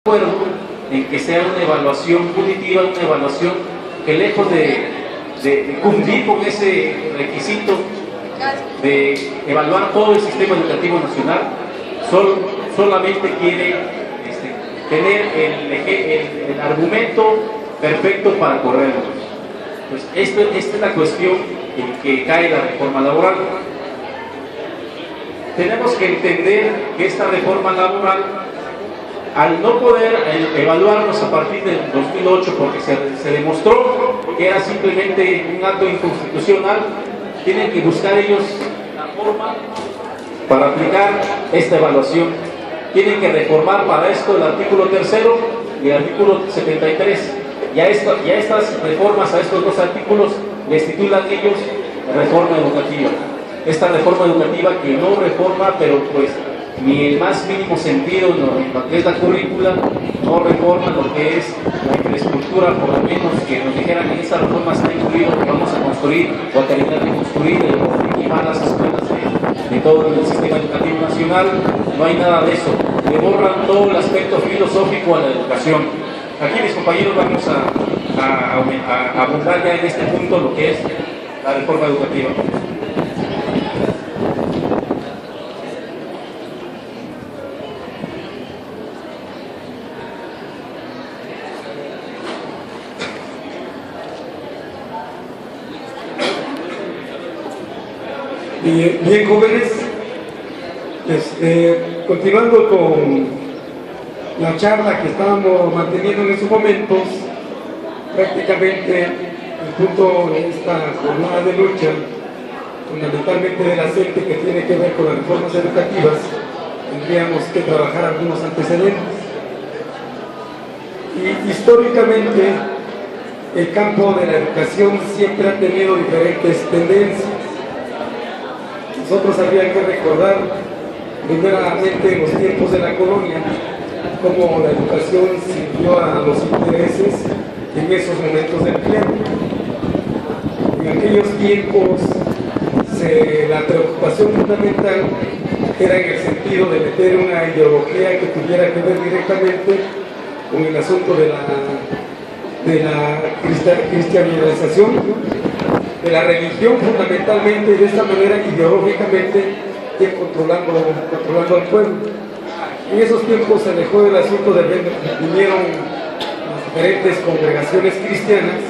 acuerdo en que sea una evaluación punitiva, una evaluación que lejos de cumplir con ese requisito de evaluar todo el sistema educativo nacional, solamente quiere tener el argumento perfecto para correrlo. Pues esta es la cuestión en que cae la reforma laboral. Tenemos que entender que esta reforma laboral, al no poder evaluarnos a partir del 2008, porque se demostró que era simplemente un acto inconstitucional, tienen que buscar ellos la forma para aplicar esta evaluación. Tienen que reformar para esto el artículo 3 y el artículo 73. Y a estas reformas, a estos dos artículos, les titulan ellos reforma educativa. Esta reforma educativa que no reforma, pero pues ni el más mínimo sentido en lo que es la currícula, no reforma lo que es la infraestructura, por lo menos que nos dijeran que en esta reforma está incluido que vamos a construir o a terminar de construir y llevar las escuelas de todo el sistema educativo nacional. No hay nada de eso. Le borran todo el aspecto filosófico a la educación. Aquí mis compañeros vamos a abundar ya en este punto lo que es la reforma educativa. Bien, jóvenes, continuando con la charla que estábamos manteniendo en esos momentos, prácticamente el punto de esta jornada de lucha, fundamentalmente del aceite que tiene que ver con las reformas educativas, tendríamos que trabajar algunos antecedentes. Y históricamente, el campo de la educación siempre ha tenido diferentes tendencias. Nosotros habría que recordar primeramente en los tiempos de la colonia cómo la educación sirvió a los intereses en esos momentos del tiempo. En aquellos tiempos la preocupación fundamental era en el sentido de meter una ideología que tuviera que ver directamente con el asunto de la cristianización de la religión, fundamentalmente, y de esta manera ideológicamente ir controlando al pueblo. En esos tiempos se dejó el asunto de vinieron las diferentes congregaciones cristianas,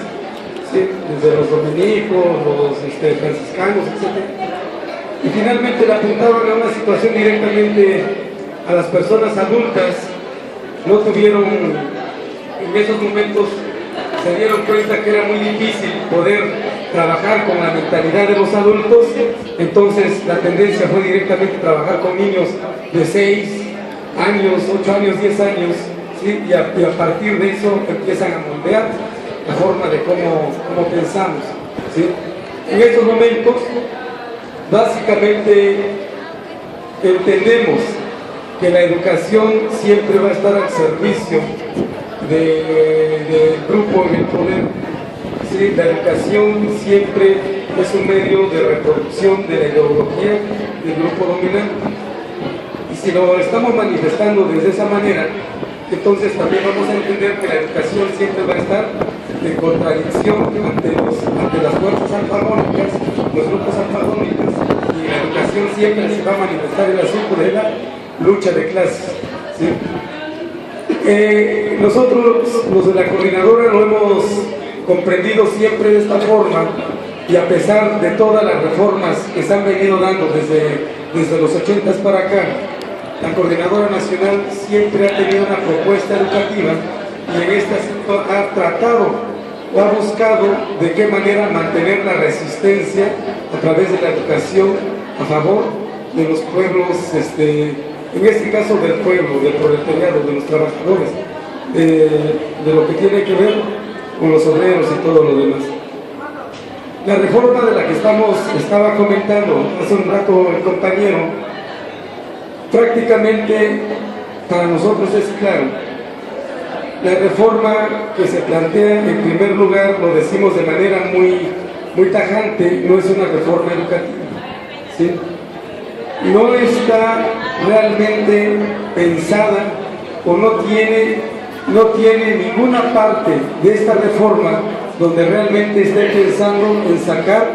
¿sí? Desde los dominicos, los franciscanos, etc. Y finalmente le apuntaban a una situación directamente a las personas adultas. No tuvieron, en esos momentos se dieron cuenta que era muy difícil poder trabajar con la mentalidad de los adultos, entonces la tendencia fue directamente trabajar con niños de 6 años, 8 años, 10 años, ¿sí? y a partir de eso empiezan a moldear la forma de cómo pensamos, ¿sí? En estos momentos, básicamente, entendemos que la educación siempre va a estar al servicio del grupo en el poder. Sí, la educación siempre es un medio de reproducción de la ideología del grupo dominante. Y si lo estamos manifestando desde esa manera, entonces también vamos a entender que la educación siempre va a estar en contradicción ante las fuerzas antagónicas, los grupos antagónicos, y la educación siempre se va a manifestar el asunto de la lucha de clases. ¿Sí? Nosotros, los de la coordinadora, lo hemos comprendido siempre de esta forma, y a pesar de todas las reformas que se han venido dando desde los 80 para acá, la Coordinadora Nacional siempre ha tenido una propuesta educativa y en este asunto ha tratado o ha buscado de qué manera mantener la resistencia a través de la educación a favor de los pueblos, en este caso del pueblo, del proletariado, de los trabajadores, de lo que tiene que ver con los obreros y todo lo demás. La reforma de la que estaba comentando hace un rato el compañero, prácticamente para nosotros es claro. La reforma que se plantea, en primer lugar, lo decimos de manera muy tajante, no es una reforma educativa, ¿sí? No está realmente pensada o no tiene ninguna parte de esta reforma donde realmente esté pensando en sacar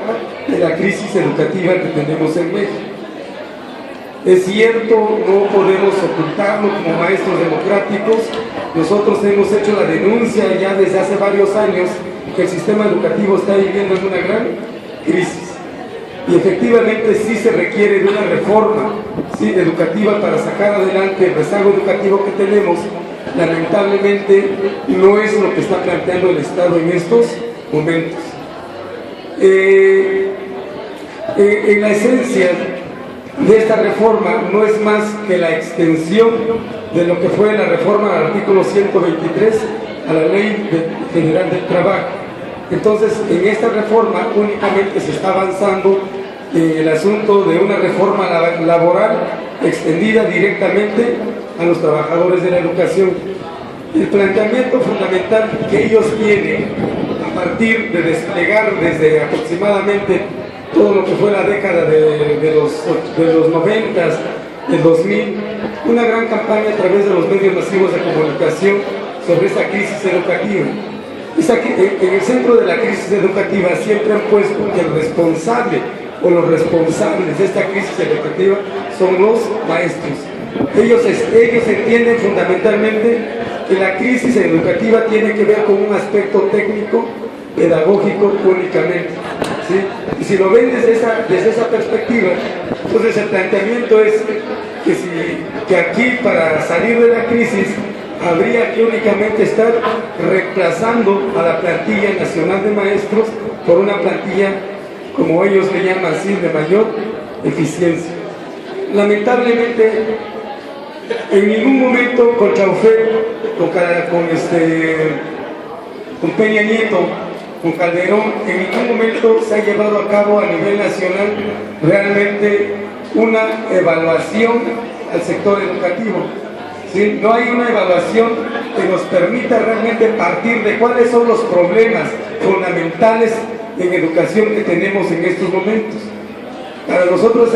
de la crisis educativa que tenemos en México. Es cierto, no podemos ocultarlo como maestros democráticos. Nosotros hemos hecho la denuncia ya desde hace varios años que el sistema educativo está viviendo en una gran crisis. Y efectivamente sí se requiere de una reforma educativa para sacar adelante el rezago educativo que tenemos. Lamentablemente no es lo que está planteando el Estado en estos momentos. En la esencia de esta reforma no es más que la extensión de lo que fue la reforma del artículo 123 a la Ley Federal del Trabajo. Entonces, en esta reforma únicamente se está avanzando en el asunto de una reforma laboral extendida directamente a los trabajadores de la educación. El planteamiento fundamental que ellos tienen a partir de desplegar desde aproximadamente todo lo que fue la década de los 90s, del 2000, una gran campaña a través de los medios masivos de comunicación sobre esta crisis educativa. En el centro de la crisis educativa siempre han puesto que el responsable o los responsables de esta crisis educativa son los maestros. Ellos entienden fundamentalmente que la crisis educativa tiene que ver con un aspecto técnico, pedagógico únicamente, ¿sí? Y si lo ven desde esa perspectiva, entonces el planteamiento es que aquí, para salir de la crisis, habría que únicamente estar reemplazando a la plantilla nacional de maestros por una plantilla, como ellos le llaman así, de mayor eficiencia. Lamentablemente, en ningún momento con Chaufer, con Peña Nieto, con Calderón, en ningún momento se ha llevado a cabo a nivel nacional realmente una evaluación al sector educativo. ¿Sí? No hay una evaluación que nos permita realmente partir de cuáles son los problemas fundamentales en educación que tenemos en estos momentos. Para nosotros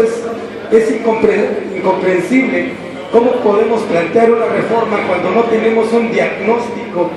es incomprensible cómo podemos plantear una reforma cuando no tenemos un diagnóstico